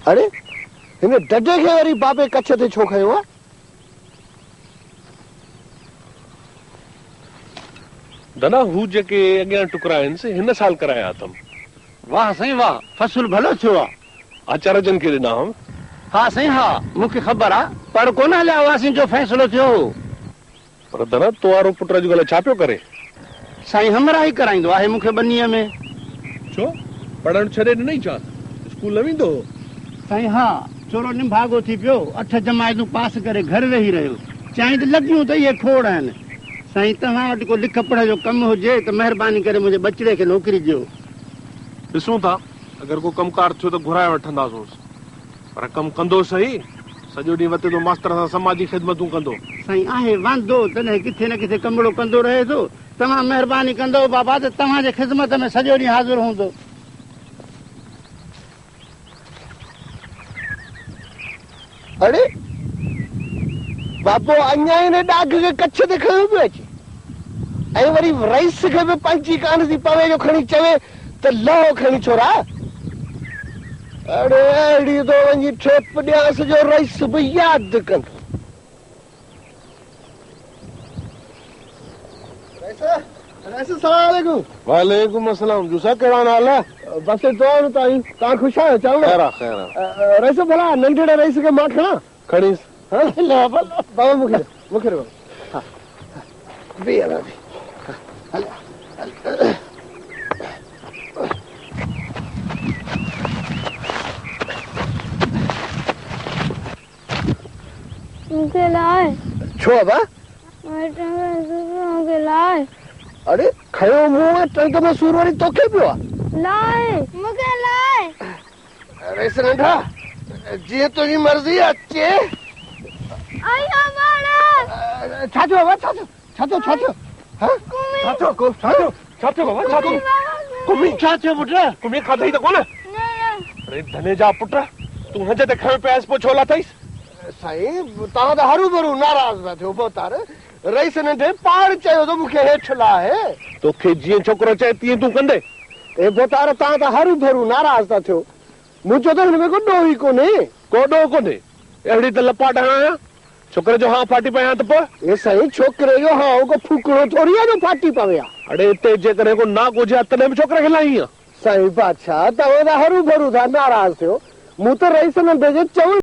अरे हिन डडे खे वरी बाबे कच्छ ते छो खयो आहे? दादा हू जेके अॻियां टुकड़ा आहिनि से हिन साल कराया अथम। वाह साईं वाह, फसल भलो थियो आहे। आचार्य जन खे ॾिना हुअमि। हा साईं हा, मूंखे ख़बर आहे, पर कोन हलिया हुआसीं जो फ़ैसिलो थियो। पर दादा तो वारो पुट अॼुकल्ह छा पियो करे? साईं हमरा ई कराईंदो आहे मूंखे बनीअ में। छो पढ़णु छॾे ॾिनई छा? स्कूल न वेंदो हो? साईं हा, थोरो निभागो थी पियो, 8 जमायतूं पास करे घर वेही रहियो। चांहि त लॻियूं त इहे खोड़ आहिनि। साईं तव्हां वटि को लिख पढ़ जो कमु हुजे त महिरबानी करे मुंहिंजे बचिड़े खे नौकिरी ॾियो। ॾिसूं था, अगरि को कमकार थियो त घुराए वठंदासीं, पर कमु कंदो सही। सॼो ॾींहुं वते तो मास्तर सां समाजी ख़िदमतूं कंदो। साईं आहे वांदो तॾहिं किथे न किथे कमिरो कंदो रहे थो। तव्हां महिरबानी कंदो बाबा त तव्हांजे ख़िदमत में सॼो ॾींहुं हाज़िर हूंदो। अरे बाबो अञा हिन डाघ खे कच्छ ते खयो पियो अचे ऐं वरी रईस खे बि पंहिंजी कान थी पवे जो खणी चवे त लहो खणी छोरा। अड़े अहिड़ी तो वञी ठेप ॾियांसि जो रईस बि यादि कंदो। वालेकुम अस्सलाम। जूसा कहिड़ा हाल आहे? बस तो तव्हां ख़ुशि आहियो? चओ रईस भला नंढड़े रईस खे मां खणा? खणीस। बाबा मूंखे मूंखे लाए। छो बा? मूंखे लाए। अरे खयो मुंहुं में टंग में सूर वरी तोखे पियो आहे? लाए मूंखे लाए। अरे नंढा जीअं तुंहिंजी मर्ज़ी अचे। छा थियो बाबा? छा थियो? छा थियो पुट? कुमी खाधई त कोन? अरे धने जा पुट, तूं हज ते खयो पियास पोइ छो लाथईस? साईं तव्हां त हरू भरू नाराज़ था थियो। बोतार रईस नंढे पाण चयो त मूंखे हेठि लाहे। तोखे जीअं छोकिरो चए तीअं तूं कंदे? ए बोतार तव्हां त हरू भरू नाराज़ था थियो। मुंहिंजो त हिन में को ॾोह ई कोन्हे। को ॾोह कोन्हे? अहिड़ी त लपाट हणां छोकिरे जो हां फाटी पया त पोइ? ए साईं छोकिरे जो हां को फूकड़ो थोरी आहे जो फाटी पवे आहे। अड़े हिते जेकॾहिं को नाक हुजे तॾहिं बि छोकिरे खे लाही आहे। साईं बादशाह तव्हां त हरू भरू था नाराज़ थियो। मूं त रईस नंढे जे चवण